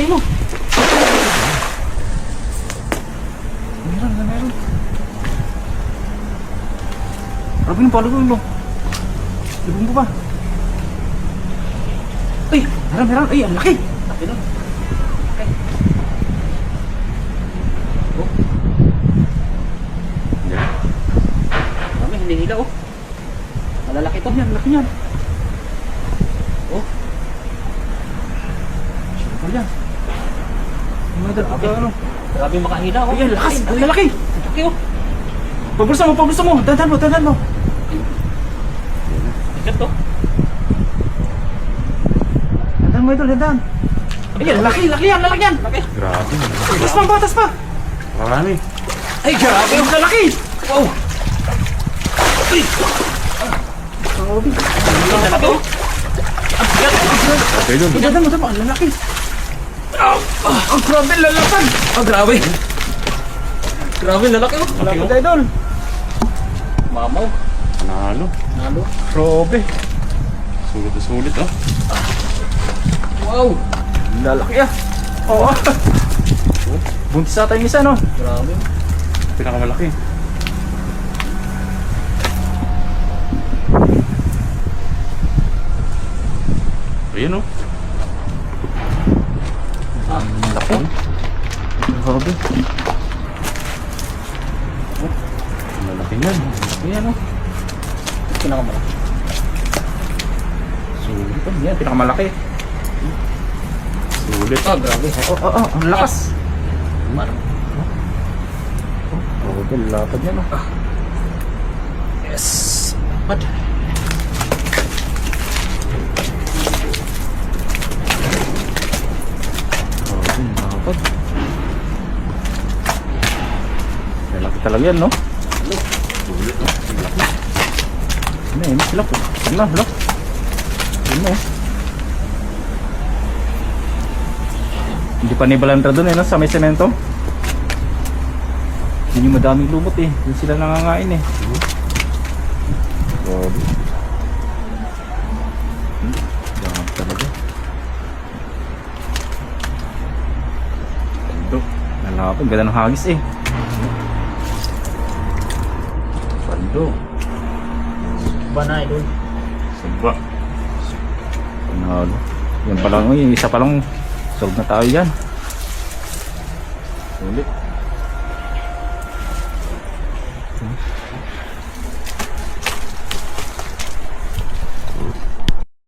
Ayun o. Meron. Grabe ng palo ko yun o. Lubong mo pa. Ay, meron. Ay, ang laki. Laki nun. Okay. Oh. Yan. Marami, hindi hila oh. Malalaki to. Yan, laki yan. Oh. Siyempre yan. Grabe makahila oh. Ay, lakas. Ang lalaki. Laki oh. Pagbusta mo. Dandan mo. Ikat to. Dandan mo ito, dandan. Ay, laki yan. Grabe. Tas pa. Marami. Ay, grabe yung lalaki. Wow. Ay. Grabe. Ang lalaki oh. Okay dun. Dandan mo, ang lalaki. Grabe, lalapan. Grabe. Grabe, lalaki oh. Lalaki tayo doon. Mamaw. Nalo. Grabe. Sulit oh. Wow. Lalaki ah. Oo. Buntis ata yung isa no. Grabe. Pinakamalaki. Ayan oh. Laki. Grabe. Malaki yan. Ayan o. Pinakamalaki. Sulit o. Yan, pinakamalaki. Sulit. Grabe. Ang lakas. Grabe, lapad yan o. Yes. Lapad. Grabe, lapad. Lalaki talaga yan, no? Sulit oh. Malaki. Ano sila po? Ano? Hindi pa nibalandra doon no? Sa may semento. Hindi yung madaming lumot eh. Doon sila nangangain eh. Grabe. Grabe talaga. Pando. Nalapag. Ganda ng hagis eh. Pando. Banay doon. Saba. Panalo. Yan pa lang. Yung isa pa lang. Solve na tayo yan. Ulit.